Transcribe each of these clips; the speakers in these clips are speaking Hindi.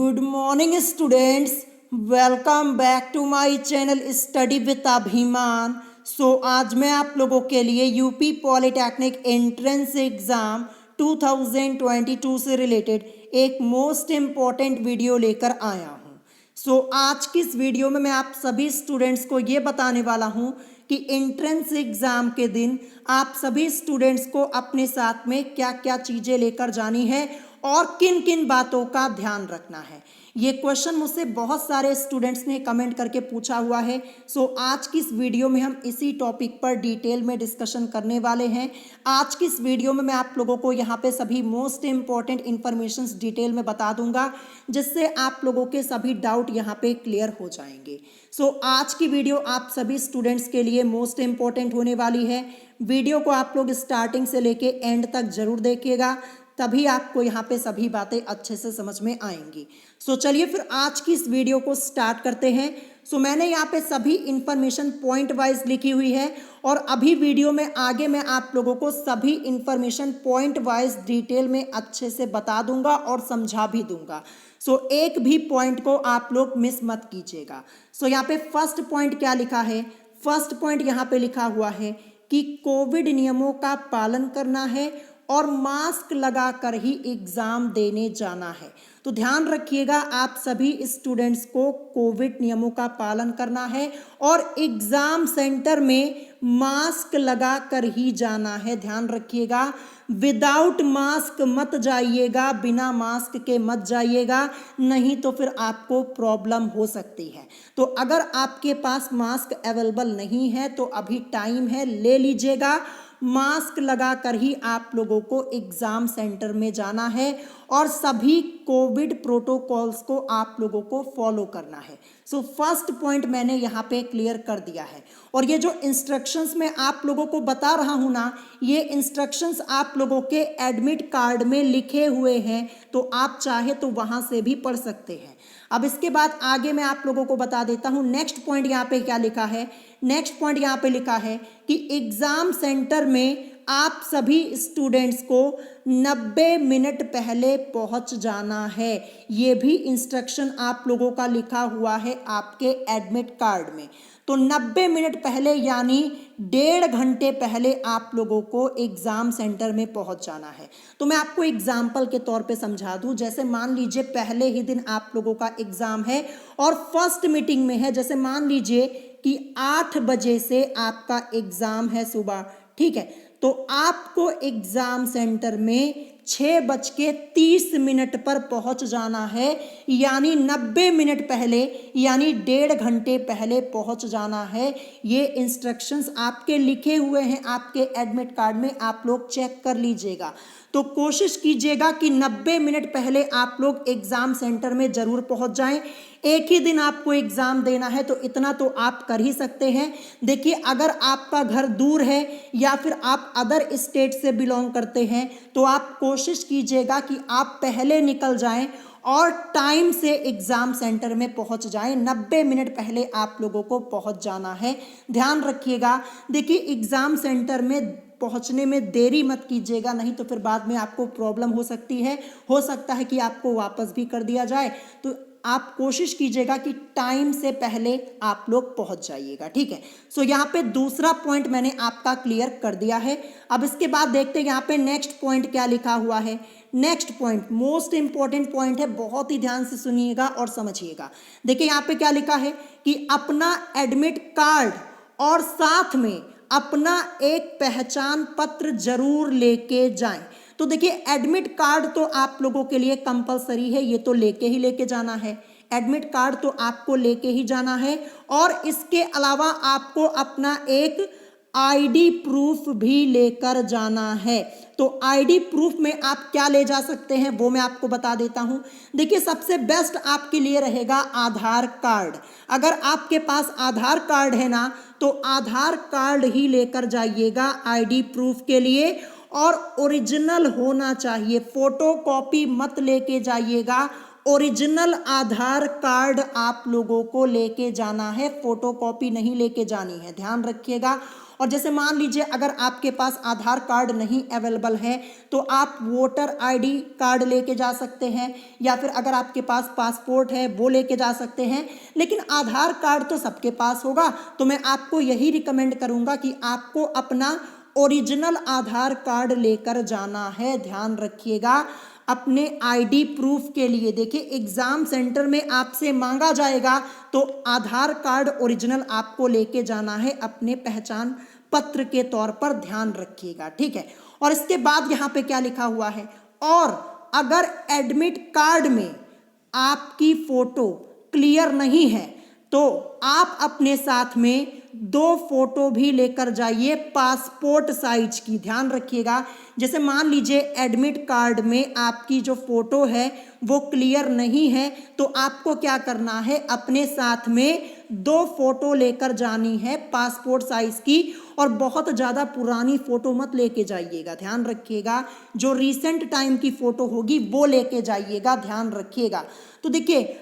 Good morning students, welcome back to my channel study with Abhiman. आज मैं आप लोगों के लिए यूपी पॉलिटेक्निक एंट्रेंस एग्ज़ाम 2022 से रिलेटेड एक मोस्ट इम्पॉर्टेंट वीडियो लेकर आया हूँ। आज की इस वीडियो में मैं आप सभी स्टूडेंट्स को ये बताने वाला हूँ कि एंट्रेंस एग्ज़ाम के दिन आप सभी स्टूडेंट्स को अपने साथ में क्या क्या चीज़ें लेकर जानी है और किन किन बातों का ध्यान रखना है। ये क्वेश्चन मुझसे बहुत सारे स्टूडेंट्स ने कमेंट करके पूछा हुआ है। आज की इस वीडियो में हम इसी टॉपिक पर डिटेल में डिस्कशन करने वाले हैं। आज की इस वीडियो में मैं आप लोगों को यहाँ पे सभी मोस्ट इम्पॉर्टेंट इन्फॉर्मेशंस डिटेल में बता दूंगा, जिससे आप लोगों के सभी डाउट यहाँ पे क्लियर हो जाएंगे। आज की वीडियो आप सभी स्टूडेंट्स के लिए मोस्ट इम्पॉर्टेंट होने वाली है। वीडियो को आप लोग स्टार्टिंग से लेके एंड तक जरूर देखिएगा, तभी आपको यहाँ पे सभी बातें अच्छे से समझ में आएंगी। चलिए फिर आज की इस वीडियो को स्टार्ट करते हैं। मैंने यहाँ पे सभी इंफॉर्मेशन पॉइंट वाइज लिखी हुई है और अभी वीडियो में आगे मैं आप लोगों को सभी इंफॉर्मेशन पॉइंट वाइज डिटेल में अच्छे से बता दूंगा और समझा भी दूंगा। एक भी पॉइंट को आप लोग मिस मत कीजिएगा। यहाँ पे फर्स्ट पॉइंट क्या लिखा है? फर्स्ट पॉइंट यहाँ पे लिखा हुआ है कि कोविड नियमों का पालन करना है और मास्क लगाकर ही एग्ज़ाम देने जाना है। तो ध्यान रखिएगा, आप सभी स्टूडेंट्स को कोविड नियमों का पालन करना है और एग्ज़ाम सेंटर में मास्क लगाकर ही जाना है। ध्यान रखिएगा, विदाउट मास्क मत जाइएगा, बिना मास्क के मत जाइएगा, नहीं तो फिर आपको प्रॉब्लम हो सकती है। तो अगर आपके पास मास्क अवेलेबल नहीं है तो अभी टाइम है, ले लीजिएगा। मास्क लगाकर ही आप लोगों को एग्ज़ाम सेंटर में जाना है और सभी कोविड प्रोटोकॉल्स को आप लोगों को फॉलो करना है। फर्स्ट पॉइंट मैंने यहाँ पे क्लियर कर दिया है। और ये जो इंस्ट्रक्शंस मैं आप लोगों को बता रहा हूँ ना, ये इंस्ट्रक्शंस आप लोगों के एडमिट कार्ड में लिखे हुए हैं, तो आप चाहे तो वहाँ से भी पढ़ सकते हैं। अब इसके बाद आगे मैं आप लोगों को बता देता हूँ नेक्स्ट पॉइंट यहाँ पे क्या लिखा है। नेक्स्ट पॉइंट यहाँ पे लिखा है कि एग्ज़ाम सेंटर में आप सभी स्टूडेंट्स को 90 मिनट पहले पहुंच जाना है। ये भी इंस्ट्रक्शन आप लोगों का लिखा हुआ है आपके एडमिट कार्ड में। तो 90 मिनट पहले यानी 1.5 घंटे पहले आप लोगों को एग्ज़ाम सेंटर में पहुंच जाना है। तो मैं आपको एग्जाम्पल के तौर पे समझा दूं। जैसे मान लीजिए पहले ही दिन आप लोगों का एग्ज़ाम है और फर्स्ट मीटिंग में है। जैसे मान लीजिए कि 8 बजे से आपका एग्ज़ाम है सुबह, ठीक है। तो आपको एग्ज़ाम सेंटर में 6:30 पर पहुंच जाना है, यानी 90 मिनट पहले, यानी 1.5 घंटे पहले पहुंच जाना है। ये इंस्ट्रक्शंस आपके लिखे हुए हैं आपके एडमिट कार्ड में, आप लोग चेक कर लीजिएगा। तो कोशिश कीजिएगा कि 90 मिनट पहले आप लोग एग्ज़ाम सेंटर में ज़रूर पहुंच जाएं। एक ही दिन आपको एग्ज़ाम देना है तो इतना तो आप कर ही सकते हैं। देखिए, अगर आपका घर दूर है या फिर आप अदर स्टेट से बिलोंग करते हैं तो आप कोशिश कीजिएगा कि आप पहले निकल जाएं और टाइम से एग्ज़ाम सेंटर में पहुंच जाएं। 90 मिनट पहले आप लोगों को पहुंच जाना है। ध्यान रखिएगा। देखिए, एग्ज़ाम सेंटर में पहुंचने में देरी मत कीजिएगा, नहीं तो फिर बाद में आपको प्रॉब्लम हो सकती है। हो सकता है कि आपको वापस भी कर दिया जाए। तो आप कोशिश कीजिएगा कि टाइम से पहले आप लोग पहुंच जाइएगा, ठीक है। यहाँ पे दूसरा पॉइंट मैंने आपका क्लियर कर दिया है। अब इसके बाद देखते हैं यहाँ पे नेक्स्ट पॉइंट क्या लिखा हुआ है। Next point most important point है, बहुत ही ध्यान से सुनिएगा और समझिएगा। देखिए यहाँ पे क्या लिखा है कि अपना एडमिट कार्ड और साथ में अपना एक पहचान पत्र जरूर लेके जाएं। तो देखिए, एडमिट कार्ड तो आप लोगों के लिए कंपलसरी है, ये तो लेके जाना है। एडमिट कार्ड तो आपको लेके ही जाना है और इसके अलावा आपको अपना एक आईडी प्रूफ भी लेकर जाना है। तो आईडी प्रूफ में आप क्या ले जा सकते हैं वो मैं आपको बता देता हूं। देखिए, सबसे बेस्ट आपके लिए रहेगा आधार कार्ड। अगर आपके पास आधार कार्ड है ना, तो आधार कार्ड ही लेकर जाइएगा आईडी प्रूफ के लिए, और ओरिजिनल होना चाहिए। फोटो कॉपी मत लेके जाइएगा, ओरिजिनल आधार कार्ड आप लोगों को लेके जाना है, फोटो कॉपी नहीं लेके जानी है। ध्यान रखिएगा। और जैसे मान लीजिए अगर आपके पास आधार कार्ड नहीं अवेलेबल है तो आप वोटर आईडी कार्ड लेके जा सकते हैं, या फिर अगर आपके पास पासपोर्ट है वो लेके जा सकते हैं। लेकिन आधार कार्ड तो सबके पास होगा, तो मैं आपको यही रिकमेंड करूंगा कि आपको अपना ओरिजिनल आधार कार्ड लेकर जाना है। ध्यान रखिएगा, अपने आईडी प्रूफ के लिए। देखिए एग्जाम सेंटर में आपसे मांगा जाएगा तो आधार कार्ड ओरिजिनल आपको लेके जाना है अपने पहचान पत्र के तौर पर, ध्यान रखिएगा, ठीक है। और इसके बाद यहाँ पे क्या लिखा हुआ है, और अगर एडमिट कार्ड में आपकी फोटो क्लियर नहीं है तो आप अपने साथ में 2 फोटो भी लेकर जाइए पासपोर्ट साइज की। ध्यान रखिएगा, जैसे मान लीजिए एडमिट कार्ड में आपकी जो फोटो है वो क्लियर नहीं है तो आपको क्या करना है, अपने साथ में 2 फोटो लेकर जानी है पासपोर्ट साइज की, और बहुत ज़्यादा पुरानी फोटो मत लेके जाइएगा। ध्यान रखिएगा, जो रिसेंट टाइम की फोटो होगी वो लेके जाइएगा, ध्यान रखिएगा। तो देखिए,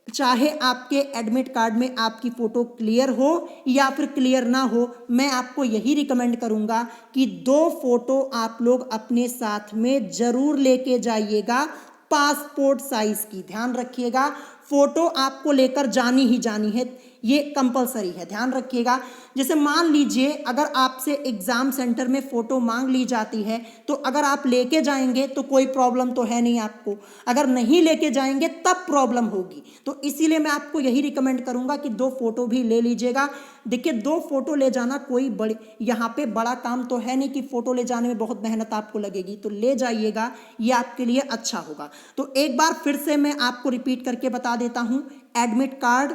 चाहे आपके एडमिट कार्ड में आपकी फ़ोटो क्लियर हो या फिर क्लियर ना हो, मैं आपको यही रिकमेंड करूंगा कि 2 फोटो आप लोग अपने साथ में ज़रूर लेके जाइएगा पासपोर्ट साइज की। ध्यान रखिएगा, फ़ोटो आपको लेकर जानी ही जानी है, ये कंपलसरी है, ध्यान रखिएगा। जैसे मान लीजिए अगर आपसे एग्ज़ाम सेंटर में फ़ोटो मांग ली जाती है तो अगर आप लेके जाएंगे तो कोई प्रॉब्लम तो है नहीं आपको, अगर नहीं लेके जाएंगे तब प्रॉब्लम होगी। तो इसीलिए मैं आपको यही रिकमेंड करूंगा कि 2 फोटो भी ले लीजिएगा। देखिए 2 फोटो ले जाना कोई बड़ी यहाँ पे बड़ा काम तो है नहीं कि फ़ोटो ले जाने में बहुत मेहनत आपको लगेगी, तो ले जाइएगा, ये आपके लिए अच्छा होगा। तो एक बार फिर से मैं आपको रिपीट करके बता देता हूँ, एडमिट कार्ड,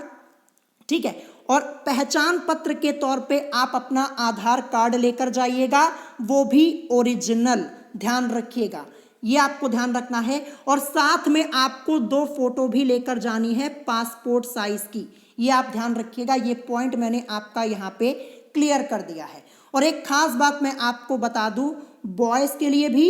ठीक है, और पहचान पत्र के तौर पे आप अपना आधार कार्ड लेकर जाइएगा, वो भी ओरिजिनल, ध्यान रखिएगा, ये आपको ध्यान रखना है। और साथ में आपको 2 फोटो भी लेकर जानी है पासपोर्ट साइज की, ये आप ध्यान रखिएगा। ये पॉइंट मैंने आपका यहाँ पे क्लियर कर दिया है। और एक खास बात मैं आपको बता दूं, बॉयज़ के लिए भी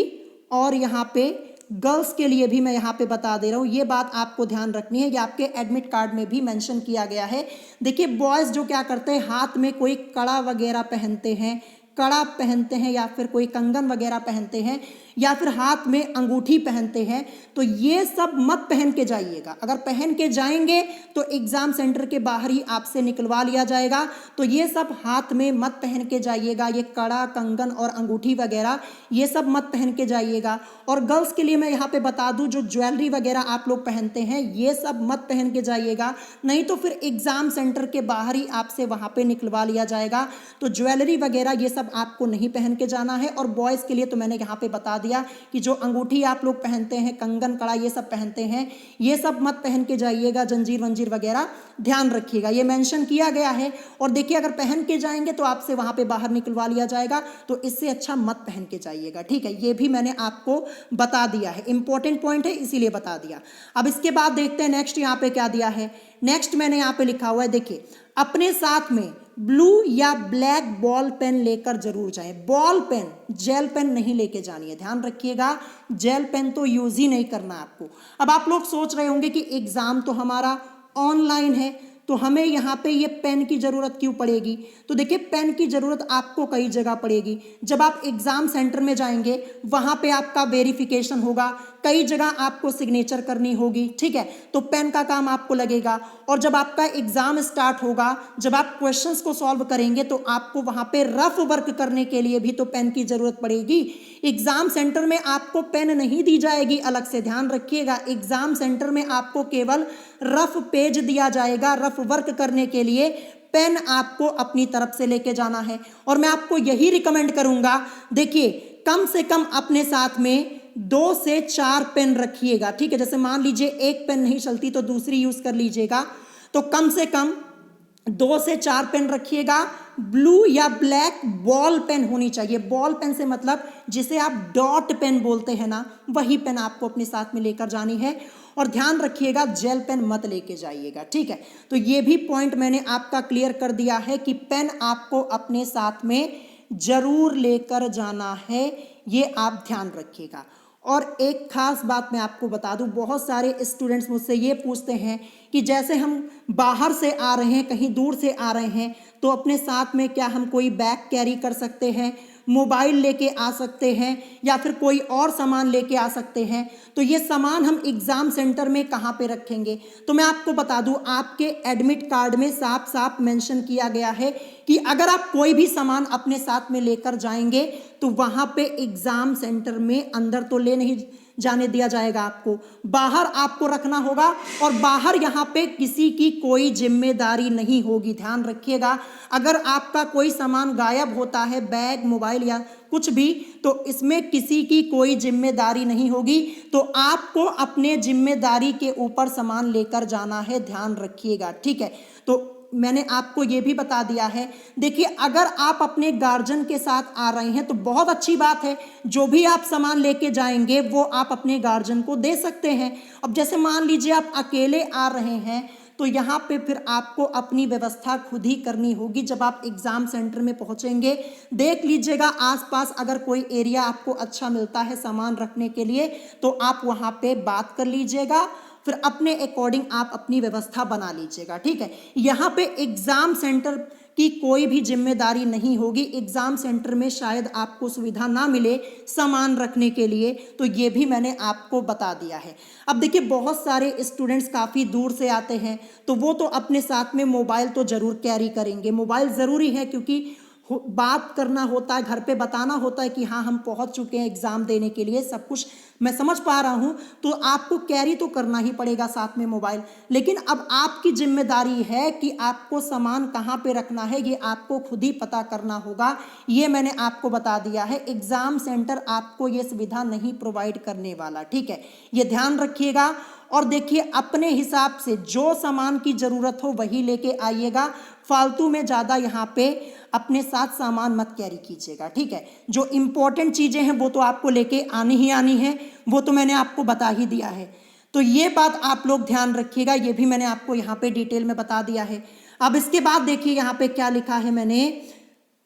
और यहाँ पे गर्ल्स के लिए भी मैं यहाँ पे बता दे रहा हूँ, ये बात आपको ध्यान रखनी है, ये आपके एडमिट कार्ड में भी मेंशन किया गया है। देखिए बॉयज़ जो क्या करते हैं, हाथ में कोई कड़ा वगैरह पहनते हैं, कड़ा पहनते हैं या फिर कोई कंगन वगैरह पहनते हैं या फिर हाथ में अंगूठी पहनते हैं, तो ये सब मत पहन के जाइएगा। अगर पहन के जाएंगे तो एग्ज़ाम सेंटर के बाहर ही आपसे निकलवा लिया जाएगा, तो ये सब हाथ में मत पहन के जाइएगा, ये कड़ा कंगन और अंगूठी वगैरह ये सब मत पहन के जाइएगा। और गर्ल्स के लिए मैं यहाँ पे बता दूँ, जो ज्वेलरी वगैरह आप लोग पहनते हैं ये सब मत पहन के जाइएगा, नहीं तो फिर एग्ज़ाम सेंटर के बाहर ही आपसे वहाँ पे निकलवा लिया जाएगा। तो ज्वेलरी वगैरह ये सब आपको नहीं पहन के जाना है। और बॉयज़ के लिए तो मैंने यहाँ पे बता दिया कि जो अंगूठी आप लोग पहनते हैं, कंगन कड़ा ये सब पहनते हैं, ये सब मत पहन के जाइएगा, जंजीर वंजीर वगैरह ध्यान रखिएगा, ये मेंशन किया गया है। और देखिए अगर पहन के जाएंगे तो आपसे वहाँ पे बाहर निकलवा लिया जाएगा, तो इससे अच्छा मत पहन के जाइएगा, ठीक है। ये भी मैंने आपको बता दिया है, इंपॉर्टेंट पॉइंट है इसीलिए बता दिया। अब इसके बाद देखते हैं नेक्स्ट यहाँ पे क्या दिया है। नेक्स्ट मैंने यहाँ पे लिखा हुआ है, देखिए अपने साथ में ब्लू या ब्लैक बॉल पेन लेकर जरूर जाएं। बॉल पेन, जेल पेन नहीं लेके जानी है, ध्यान रखिएगा, जेल पेन तो यूज ही नहीं करना आपको। अब आप लोग सोच रहे होंगे कि एग्जाम तो हमारा ऑनलाइन है तो हमें यहाँ पे ये पेन की ज़रूरत क्यों पड़ेगी। तो देखिए पेन की ज़रूरत आपको कई जगह पड़ेगी। जब आप एग्ज़ाम सेंटर में जाएंगे वहाँ पे आपका वेरिफिकेशन होगा, कई जगह आपको सिग्नेचर करनी होगी, ठीक है, तो पेन का काम आपको लगेगा। और जब आपका एग्ज़ाम स्टार्ट होगा, जब आप क्वेश्चंस को सॉल्व करेंगे तो आपको वहाँ पे रफ वर्क करने के लिए भी तो पेन की ज़रूरत पड़ेगी। एग्ज़ाम सेंटर में आपको पेन नहीं दी जाएगी अलग से, ध्यान रखिएगा। एग्ज़ाम सेंटर में आपको केवल रफ पेज दिया जाएगा, रफ वर्क करने के लिए पेन आपको अपनी तरफ से लेके जाना है। और मैं आपको यही रिकमेंड करूंगा, देखिए कम से कम अपने साथ में 2 से 4 पेन रखिएगा, ठीक है। जैसे मान लीजिए एक पेन नहीं चलती तो दूसरी यूज कर लीजिएगा, तो कम से कम 2 से 4 पेन रखिएगा। ब्लू या ब्लैक बॉल पेन होनी चाहिए। बॉल पेन से मतलब जिसे आप डॉट पेन बोलते हैं ना, वही पेन आपको अपने साथ में लेकर जानी है। और ध्यान रखिएगा जेल पेन मत लेके जाइएगा, ठीक है। तो ये भी पॉइंट मैंने आपका क्लियर कर दिया है कि पेन आपको अपने साथ में जरूर लेकर जाना है, ये आप ध्यान रखिएगा। और एक खास बात मैं आपको बता दूं, बहुत सारे स्टूडेंट्स मुझसे ये पूछते हैं कि जैसे हम बाहर से आ रहे हैं, कहीं दूर से आ रहे हैं, तो अपने साथ में क्या हम कोई बैग कैरी कर सकते हैं, मोबाइल लेके आ सकते हैं या फिर कोई और सामान लेके आ सकते हैं, तो ये सामान हम एग्ज़ाम सेंटर में कहाँ पे रखेंगे। तो मैं आपको बता दूं, आपके एडमिट कार्ड में साफ साफ मेंशन किया गया है कि अगर आप कोई भी सामान अपने साथ में लेकर जाएंगे तो वहाँ पे एग्ज़ाम सेंटर में अंदर तो ले नहीं जाने दिया जाएगा, आपको बाहर आपको रखना होगा। और बाहर यहाँ पे किसी की कोई जिम्मेदारी नहीं होगी, ध्यान रखिएगा। अगर आपका कोई सामान गायब होता है, बैग, मोबाइल या कुछ भी, तो इसमें किसी की कोई जिम्मेदारी नहीं होगी। तो आपको अपने जिम्मेदारी के ऊपर सामान लेकर जाना है, ध्यान रखिएगा, ठीक है। तो मैंने आपको ये भी बता दिया है। देखिए, अगर आप अपने गार्जियन के साथ आ रहे हैं तो बहुत अच्छी बात है, जो भी आप सामान लेके जाएंगे वो आप अपने गार्जियन को दे सकते हैं। अब जैसे मान लीजिए आप अकेले आ रहे हैं, तो यहाँ पे फिर आपको अपनी व्यवस्था खुद ही करनी होगी। जब आप एग्ज़ाम सेंटर में पहुँचेंगे, देख लीजिएगा आसपास अगर कोई एरिया आपको अच्छा मिलता है सामान रखने के लिए, तो आप वहाँ पे बात कर लीजिएगा, फिर अपने अकॉर्डिंग आप अपनी व्यवस्था बना लीजिएगा, ठीक है। यहाँ पे एग्ज़ाम सेंटर की कोई भी जिम्मेदारी नहीं होगी। एग्ज़ाम सेंटर में शायद आपको सुविधा ना मिले सामान रखने के लिए, तो ये भी मैंने आपको बता दिया है। अब देखिए, बहुत सारे स्टूडेंट्स काफ़ी दूर से आते हैं, तो वो तो अपने साथ में मोबाइल तो ज़रूर कैरी करेंगे। मोबाइल ज़रूरी है, क्योंकि बात करना होता है, घर पे बताना होता है कि हाँ हम पहुंच चुके हैं एग्ज़ाम देने के लिए, सब कुछ मैं समझ पा रहा हूं, तो आपको कैरी तो करना ही पड़ेगा साथ में मोबाइल। लेकिन अब आपकी जिम्मेदारी है कि आपको सामान कहाँ पे रखना है, ये आपको खुद ही पता करना होगा। ये मैंने आपको बता दिया है, एग्ज़ाम सेंटर आपको ये सुविधा नहीं प्रोवाइड करने वाला, ठीक है, ये ध्यान रखिएगा। और देखिए, अपने हिसाब से जो सामान की ज़रूरत हो वही लेके आइएगा, फालतू में ज़्यादा यहाँ पे अपने साथ सामान मत कैरी कीजिएगा, ठीक है। जो इम्पोर्टेंट चीज़ें हैं वो तो आपको लेके आनी ही आनी है, वो तो मैंने आपको बता ही दिया है। तो ये बात आप लोग ध्यान रखिएगा, ये भी मैंने आपको यहाँ पे डिटेल में बता दिया है। अब इसके बाद देखिए यहाँ पे क्या लिखा है मैंने,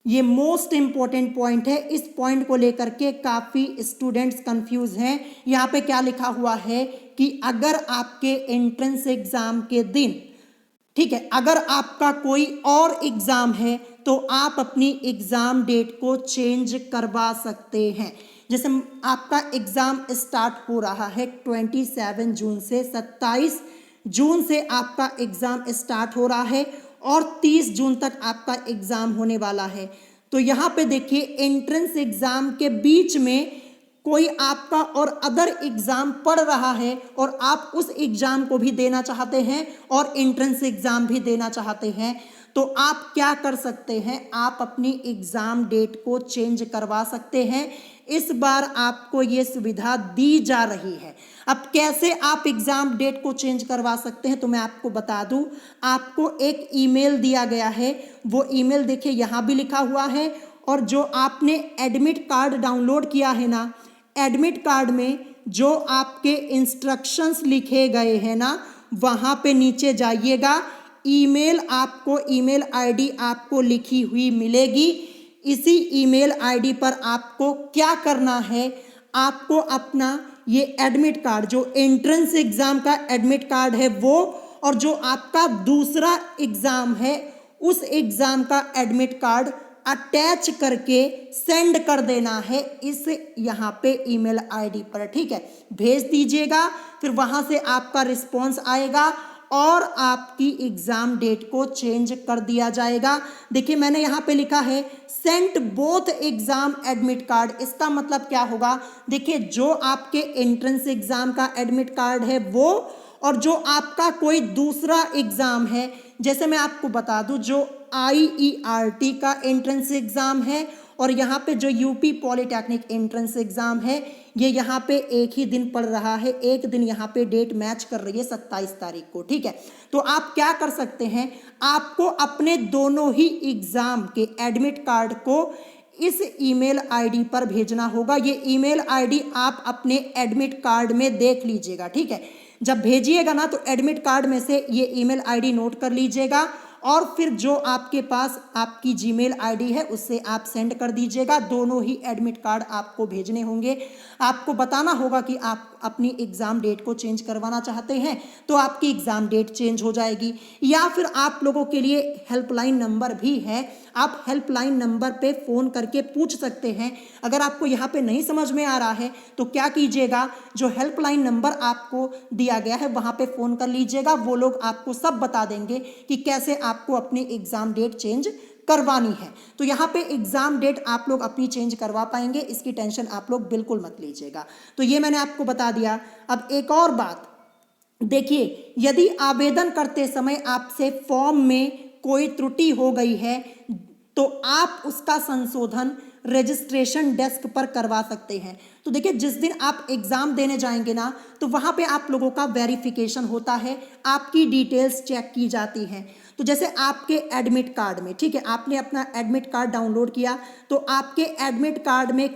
ये मोस्ट इंपॉर्टेंट पॉइंट है। इस पॉइंट को लेकर के काफ़ी स्टूडेंट्स कंफ्यूज हैं। यहाँ पे क्या लिखा हुआ है कि अगर आपके एंट्रेंस एग्ज़ाम के दिन, ठीक है, अगर आपका कोई और एग्ज़ाम है तो आप अपनी एग्ज़ाम डेट को चेंज करवा सकते हैं। जैसे आपका एग्ज़ाम स्टार्ट हो रहा है 27 जून से, 27 जून से आपका एग्ज़ाम स्टार्ट हो रहा है और 30 जून तक आपका एग्ज़ाम होने वाला है। तो यहाँ पे देखिए, एंट्रेंस एग्ज़ाम के बीच में कोई आपका और अदर एग्ज़ाम पढ़ रहा है और आप उस एग्ज़ाम को भी देना चाहते हैं और एंट्रेंस एग्ज़ाम भी देना चाहते हैं, तो आप क्या कर सकते हैं, आप अपनी एग्ज़ाम डेट को चेंज करवा सकते हैं। इस बार आपको ये सुविधा दी जा रही है। अब कैसे आप एग्ज़ाम डेट को चेंज करवा सकते हैं, तो मैं आपको बता दूं, आपको एक ईमेल दिया गया है। वो ईमेल देखिए यहाँ भी लिखा हुआ है, और जो आपने एडमिट कार्ड डाउनलोड किया है ना, एडमिट कार्ड में जो आपके इंस्ट्रक्शंस लिखे गए हैं ना, वहाँ पे नीचे जाइएगा, ईमेल आपको, ईमेल आईडी आपको लिखी हुई मिलेगी। इसी ईमेल आईडी पर आपको क्या करना है, आपको अपना ये एडमिट कार्ड, जो एंट्रेंस एग्ज़ाम का एडमिट कार्ड है वो, और जो आपका दूसरा एग्ज़ाम है उस एग्ज़ाम का एडमिट कार्ड अटैच करके सेंड कर देना है इस यहाँ पे ईमेल आईडी पर, ठीक है, भेज दीजिएगा। फिर वहाँ से आपका रिस्पॉन्स आएगा और आपकी एग्ज़ाम डेट को चेंज कर दिया जाएगा। देखिए, मैंने यहाँ पे लिखा है sent both exam admit card. इसका मतलब क्या होगा, देखिए, जो आपके एंट्रेंस एग्ज़ाम का एडमिट कार्ड है वो, और जो आपका कोई दूसरा एग्ज़ाम है, जैसे मैं आपको बता दूं, जो IERT का एंट्रेंस एग्ज़ाम है और यहाँ पे जो यूपी पॉलिटेक्निक एंट्रेंस एग्ज़ाम है, ये यहाँ पे एक ही दिन पड़ रहा है, एक दिन यहाँ पे डेट मैच कर रही है 27 तारीख को, ठीक है। तो आप क्या कर सकते हैं, आपको अपने दोनों ही एग्ज़ाम के एडमिट कार्ड को इस ईमेल आईडी पर भेजना होगा। ये ईमेल आईडी आप अपने एडमिट कार्ड में देख लीजिएगा, ठीक है। जब भेजिएगा ना, तो एडमिट कार्ड में से ये ईमेल आईडी नोट कर लीजिएगा और फिर जो आपके पास आपकी जीमेल आईडी है उससे आप सेंड कर दीजिएगा। दोनों ही एडमिट कार्ड आपको भेजने होंगे। आपको बताना होगा कि आप अपनी एग्ज़ाम डेट को चेंज करवाना चाहते हैं तो आपकी एग्ज़ाम डेट चेंज हो जाएगी। या फिर आप लोगों के लिए हेल्पलाइन नंबर भी है, आप हेल्पलाइन नंबर पे फ़ोन करके पूछ सकते हैं। अगर आपको यहाँ पे नहीं समझ में आ रहा है तो क्या कीजिएगा, जो हेल्पलाइन नंबर आपको दिया गया है वहाँ पे फ़ोन कर लीजिएगा। वो लोग आपको सब बता देंगे कि कैसे आपको अपनी एग्ज़ाम डेट चेंज करवानी है। तो यहाँ पे एग्ज़ाम डेट आप लोग अपनी चेंज करवा पाएंगे, इसकी टेंशन आप लोग बिल्कुल मत लीजिएगा। तो ये मैंने आपको बता दिया। अब एक और बात देखिए, यदि आवेदन करते समय आपसे फॉर्म में कोई त्रुटि हो गई है तो आप उसका संशोधन रजिस्ट्रेशन डेस्क पर करवा सकते हैं। तो देखिए, जिस दिन आप एग्ज़ाम देने जाएंगे ना तो वहाँ पे आप लोगों का वेरिफिकेशन होता है, आपकी डिटेल्स चेक की जाती हैं। तो जैसे आपके एडमिट कार्ड में, ठीक है, आपने अपना एडमिट कार्ड डाउनलोड किया तो आपके एडमिट कार्ड में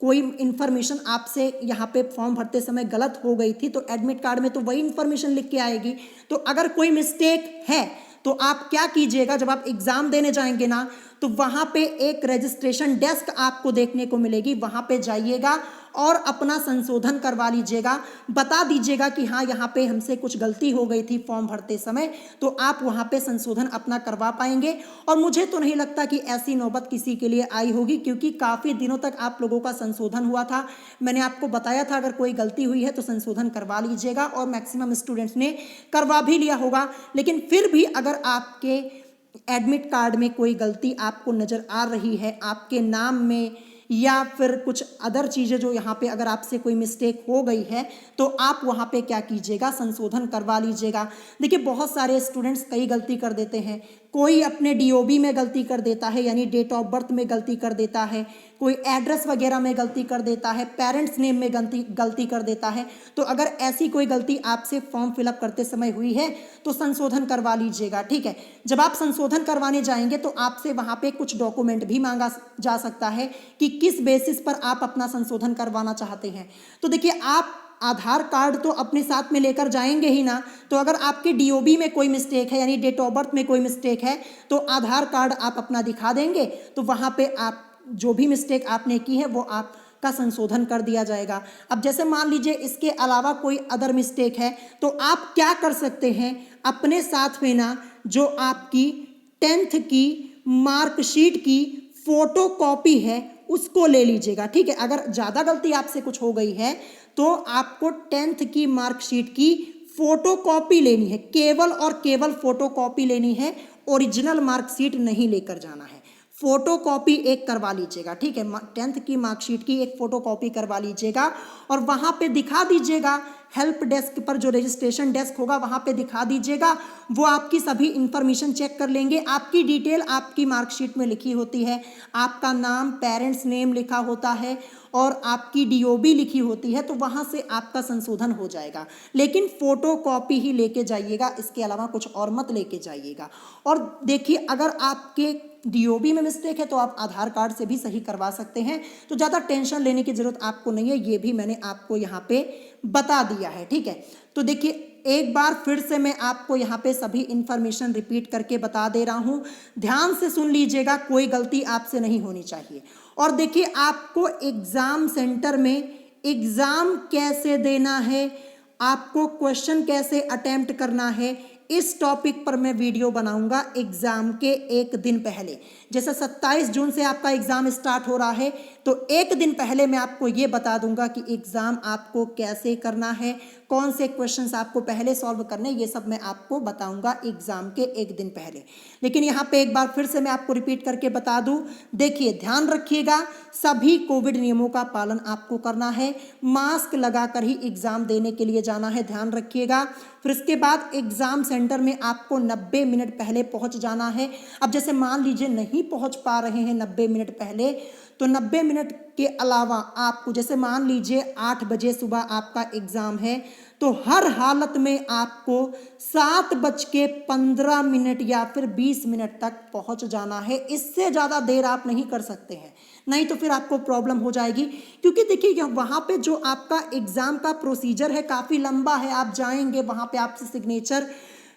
कोई इन्फॉर्मेशन आपसे यहाँ पे फॉर्म भरते समय गलत हो गई थी तो एडमिट कार्ड में तो वही इन्फॉर्मेशन लिख के आएगी। तो अगर कोई मिस्टेक है तो आप क्या कीजिएगा, जब आप एग्ज़ाम देने जाएंगे ना तो वहाँ पे एक रजिस्ट्रेशन डेस्क आपको देखने को मिलेगी, वहाँ पे जाइएगा और अपना संशोधन करवा लीजिएगा। बता दीजिएगा कि हाँ, यहाँ पे हमसे कुछ गलती हो गई थी फॉर्म भरते समय, तो आप वहाँ पे संशोधन अपना करवा पाएंगे। और मुझे तो नहीं लगता कि ऐसी नौबत किसी के लिए आई होगी, क्योंकि काफ़ी दिनों तक आप लोगों का संशोधन हुआ था। मैंने आपको बताया था अगर कोई गलती हुई है तो संशोधन करवा लीजिएगा, और मैक्सिमम स्टूडेंट्स ने करवा भी लिया होगा। लेकिन फिर भी अगर आपके एडमिट कार्ड में कोई गलती आपको नज़र आ रही है, आपके नाम में या फिर कुछ अदर चीज़ें जो यहाँ पे अगर आपसे कोई मिस्टेक हो गई है तो आप वहाँ पे क्या कीजिएगा, संशोधन करवा लीजिएगा। देखिए, बहुत सारे स्टूडेंट्स कई गलती कर देते हैं। कोई अपने डीओबी में गलती कर देता है, यानी डेट ऑफ बर्थ में गलती कर देता है, कोई एड्रेस वगैरह में गलती कर देता है, पेरेंट्स नेम में गलती कर देता है। तो अगर ऐसी कोई गलती आपसे फॉर्म फिलअप करते समय हुई है तो संशोधन करवा लीजिएगा, ठीक है। जब आप संशोधन करवाने जाएंगे तो आपसे वहाँ पे कुछ डॉक्यूमेंट भी मांगा जा सकता है कि किस बेसिस पर आप अपना संशोधन करवाना चाहते हैं। तो देखिए, आप आधार कार्ड तो अपने साथ में लेकर जाएंगे ही ना, तो अगर आपके डीओबी में कोई मिस्टेक है, यानी डेट ऑफ बर्थ में कोई मिस्टेक है, तो आधार कार्ड आप अपना दिखा देंगे तो वहाँ पे आप जो भी मिस्टेक आपने की है वो आपका संशोधन कर दिया जाएगा। अब जैसे मान लीजिए इसके अलावा कोई अदर मिस्टेक है तो आप क्या कर सकते हैं, अपने साथ में ना जो आपकी 10th की मार्कशीट की फोटो कॉपी है उसको ले लीजिएगा, ठीक है। अगर ज़्यादा गलती आपसे कुछ हो गई है तो आपको 10th की मार्कशीट की फोटो कॉपी लेनी है, केवल और केवल फोटो कॉपी लेनी है, ओरिजिनल मार्कशीट नहीं लेकर जाना है। फोटो कॉपी एक करवा लीजिएगा, ठीक है। 10th की मार्कशीट की एक फोटो कॉपी करवा लीजिएगा और वहाँ पे दिखा दीजिएगा, हेल्प डेस्क पर जो रजिस्ट्रेशन डेस्क होगा वहाँ पे दिखा दीजिएगा। वो आपकी सभी इंफॉर्मेशन चेक कर लेंगे। आपकी डिटेल आपकी मार्कशीट में लिखी होती है, आपका नाम, पेरेंट्स नेम लिखा होता है और आपकी डीओबी लिखी होती है, तो वहाँ से आपका संशोधन हो जाएगा। लेकिन फ़ोटो कॉपी ही लेके जाइएगा, इसके अलावा कुछ और मत लेके जाइएगा। और देखिए, अगर आपके डीओबी में मिस्टेक है तो आप आधार कार्ड से भी सही करवा सकते हैं, तो ज़्यादा टेंशन लेने की ज़रूरत आपको नहीं है। ये भी मैंने आपको यहाँ पे बता दिया है, ठीक है। तो देखिए, एक बार फिर से मैं आपको यहाँ पे सभी इंफॉर्मेशन रिपीट करके बता दे रहा हूँ, ध्यान से सुन लीजिएगा, कोई गलती आपसे नहीं होनी चाहिए। और देखिए, आपको एग्ज़ाम सेंटर में एग्ज़ाम कैसे देना है, आपको क्वेश्चन कैसे अटेम्प्ट करना है, इस टॉपिक पर मैं वीडियो बनाऊंगा एग्ज़ाम के एक दिन पहले। जैसे 27 जून से आपका एग्ज़ाम स्टार्ट हो रहा है तो एक दिन पहले मैं आपको ये बता दूंगा कि एग्ज़ाम आपको कैसे करना है, कौन से क्वेश्चंस आपको पहले सॉल्व करने, ये सब मैं आपको बताऊंगा एग्ज़ाम के एक दिन पहले। लेकिन यहाँ पे एक बार फिर से मैं आपको रिपीट करके बता दूँ, देखिए ध्यान रखिएगा, सभी कोविड नियमों का पालन आपको करना है, मास्क लगाकर ही एग्ज़ाम देने के लिए जाना है, ध्यान रखिएगा। फिर इसके बाद एग्ज़ाम सेंटर में आपको 90 मिनट पहले पहुंच जाना है। अब जैसे मान लीजिए नहीं पहुंच पा रहे हैं 90 मिनट पहले, तो 90 मिनट के अलावा आपको, जैसे मान लीजिए 8 बजे सुबह आपका एग्ज़ाम है, तो हर हालत में आपको 7:15 या फिर 20 मिनट तक पहुंच जाना है। इससे ज़्यादा देर आप नहीं कर सकते हैं, नहीं तो फिर आपको प्रॉब्लम हो जाएगी। क्योंकि देखिए, वहाँ पे जो आपका एग्ज़ाम का प्रोसीजर है काफ़ी लंबा है। आप जाएंगे, वहाँ पे आपसे सिग्नेचर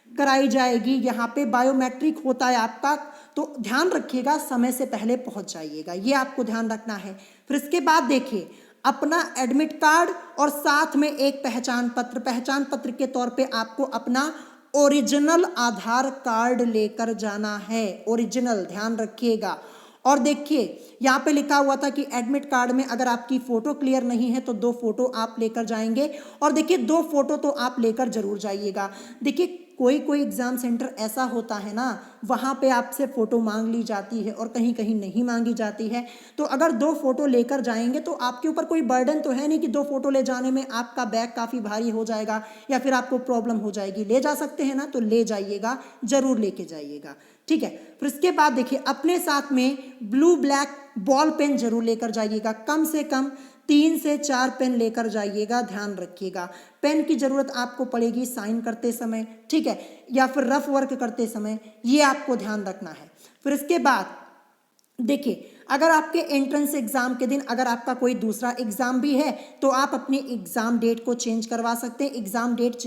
कराई जाएगी। यहाँ पे बायोमेट्रिक होता है आपका, तो ध्यान रखिएगा समय से पहले पहुंच जाइएगा, ये आपको ध्यान रखना है। फिर इसके बाद देखिए अपना एडमिट कार्ड और साथ में एक पहचान पत्र के तौर पे आपको अपना ओरिजिनल आधार कार्ड लेकर जाना है, ओरिजिनल ध्यान रखिएगा। और देखिए यहाँ पे लिखा हुआ था कि एडमिट कार्ड में अगर आपकी फोटो क्लियर नहीं है तो 2 फोटो आप लेकर जाएंगे, और देखिए 2 फोटो तो आप लेकर जरूर जाइएगा। देखिए कोई एग्जाम सेंटर ऐसा होता है ना, वहाँ पे आपसे फ़ोटो मांग ली जाती है और कहीं कहीं नहीं मांगी जाती है। तो अगर 2 फोटो लेकर जाएंगे तो आपके ऊपर कोई बर्डन तो है नहीं कि 2 फोटो ले जाने में आपका बैग काफ़ी भारी हो जाएगा या फिर आपको प्रॉब्लम हो जाएगी। ले जा सकते हैं ना, तो ले जाइएगा, ज़रूर लेके जाइएगा, ठीक है। फिर इसके बाद देखिए अपने साथ में ब्लू ब्लैक बॉल पेन जरूर लेकर जाइएगा, कम से कम 3 से 4 पेन लेकर जाइएगा, ध्यान रखिएगा। पेन की ज़रूरत आपको पड़ेगी साइन करते समय, ठीक है, या फिर रफ वर्क करते समय, ये आपको ध्यान रखना है। फिर इसके बाद देखिए अगर आपके एंट्रेंस एग्जाम के दिन अगर आपका कोई दूसरा एग्जाम भी है तो आप अपनी एग्जाम डेट को चेंज करवा सकते हैं। एग्जाम डेट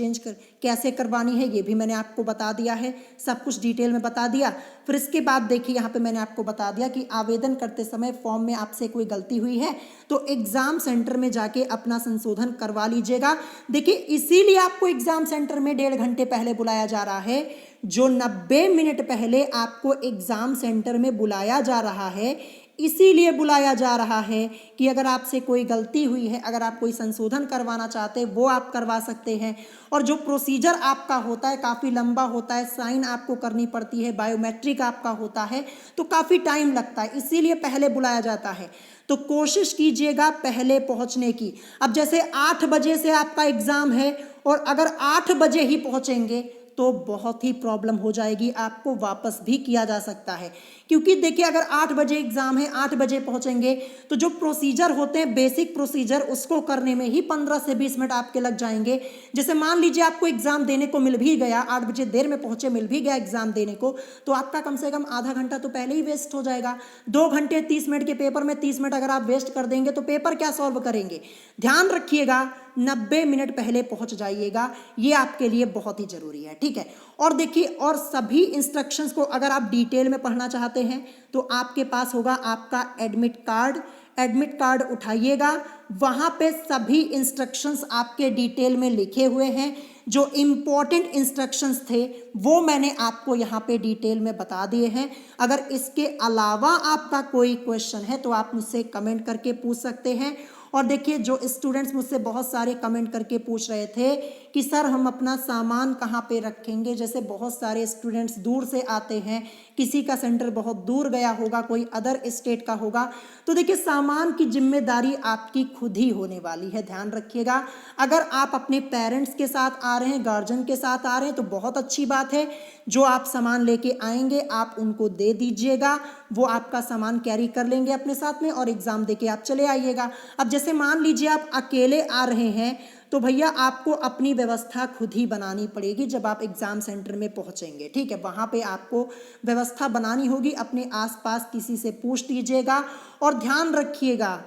कैसे करवानी है ये भी मैंने आपको बता दिया है, सब कुछ डिटेल में बता दिया। फिर इसके बाद देखिए यहाँ पे मैंने आपको बता दिया कि आवेदन करते समय फॉर्म में आपसे कोई गलती हुई है तो एग्जाम सेंटर में जाके अपना संशोधन करवा लीजिएगा। देखिए इसीलिए आपको एग्जाम सेंटर में 1.5 घंटे पहले बुलाया जा रहा है, जो 90 मिनट पहले आपको एग्जाम सेंटर में बुलाया जा रहा है, इसीलिए बुलाया जा रहा है कि अगर आपसे कोई गलती हुई है, अगर आप कोई संशोधन करवाना चाहते हैं वो आप करवा सकते हैं। और जो प्रोसीजर आपका होता है काफ़ी लंबा होता है, साइन आपको करनी पड़ती है, बायोमेट्रिक आपका होता है, तो काफ़ी टाइम लगता है, इसीलिए पहले बुलाया जाता है। तो कोशिश कीजिएगा पहले पहुंचने की। अब जैसे 8 बजे से आपका एग्ज़ाम है और अगर 8 बजे ही पहुंचेंगे तो बहुत ही प्रॉब्लम हो जाएगी, आपको वापस भी किया जा सकता है। क्योंकि देखिए अगर 8 बजे एग्जाम है, 8 बजे पहुंचेंगे तो जो प्रोसीजर होते हैं बेसिक प्रोसीजर उसको करने में ही 15 से 20 मिनट आपके लग जाएंगे। जैसे मान लीजिए आपको एग्जाम देने को मिल भी गया, 8 बजे देर में पहुंचे, मिल भी गया एग्जाम देने को, तो आपका कम से कम आधा घंटा तो पहले ही वेस्ट हो जाएगा। 2 घंटे 30 मिनट के पेपर में 30 मिनट अगर आप वेस्ट कर देंगे तो पेपर क्या सॉल्व करेंगे। ध्यान रखिएगा 90 मिनट पहले पहुंच जाइएगा, ये आपके लिए बहुत ही जरूरी है, ठीक है। और देखिए और सभी इंस्ट्रक्शंस को अगर आप डिटेल में पढ़ना चाहते हैं तो आपके पास होगा आपका एडमिट कार्ड उठाइएगा, वहां पे सभी इंस्ट्रक्शंस आपके डिटेल में लिखे हुए हैं। जो इम्पोर्टेंट इंस्ट्रक्शंस थे वो मैंने आपको यहाँ पे डिटेल में बता दिए हैं। अगर इसके अलावा आपका कोई क्वेश्चन है तो आप मुझसे कमेंट करके पूछ सकते हैं। और देखिए जो स्टूडेंट्स मुझसे बहुत सारे कमेंट करके पूछ रहे थे कि सर हम अपना सामान कहाँ पे रखेंगे, जैसे बहुत सारे स्टूडेंट्स दूर से आते हैं, किसी का सेंटर बहुत दूर गया होगा, कोई अदर स्टेट का होगा, तो देखिए सामान की जिम्मेदारी आपकी खुद ही होने वाली है, ध्यान रखिएगा। अगर आप अपने पेरेंट्स के साथ आ रहे हैं, गार्जियन के साथ आ रहे हैं तो बहुत अच्छी बात है, जो आप सामान लेके आएंगे आप उनको दे दीजिएगा, वो आपका सामान कैरी कर लेंगे अपने साथ में और एग्जाम देके आप चले आइएगा। अब जैसे मान लीजिए आप अकेले आ रहे हैं तो भैया आपको अपनी व्यवस्था खुद ही बनानी पड़ेगी जब आप एग्जाम सेंटर में पहुंचेंगे, ठीक है। वहां पे आपको व्यवस्था बनानी होगी, अपने आसपास किसी से पूछ लीजिएगा। और ध्यान रखिएगा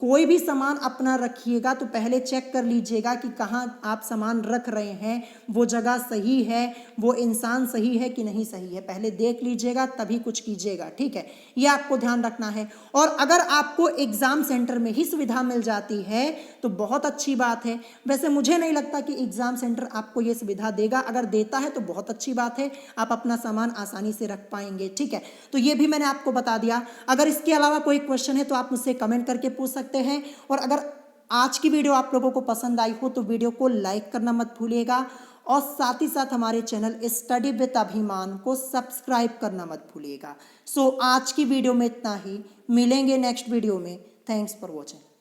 कोई भी सामान अपना रखिएगा तो पहले चेक कर लीजिएगा कि कहाँ आप सामान रख रहे हैं, वो जगह सही है, वो इंसान सही है कि नहीं सही है, पहले देख लीजिएगा तभी कुछ कीजिएगा, ठीक है। ये आपको ध्यान रखना है। और अगर आपको एग्जाम सेंटर में ही सुविधा मिल जाती है तो बहुत अच्छी बात है। वैसे मुझे नहीं लगता कि एग्जाम सेंटर आपको ये सुविधा देगा, अगर देता है तो बहुत अच्छी बात है, आप अपना सामान आसानी से रख पाएंगे, ठीक है। तो ये भी मैंने आपको बता दिया। अगर इसके अलावा कोई क्वेश्चन है तो आप मुझसे कमेंट करके पूछ सकते हैं। और अगर आज की वीडियो आप लोगों को पसंद आई हो तो वीडियो को लाइक करना मत भूलिएगा और साथ ही साथ हमारे चैनल स्टडी विद अभिमान को सब्सक्राइब करना मत भूलिएगा। सो आज की वीडियो में इतना ही, मिलेंगे नेक्स्ट वीडियो में। Thanks for watching.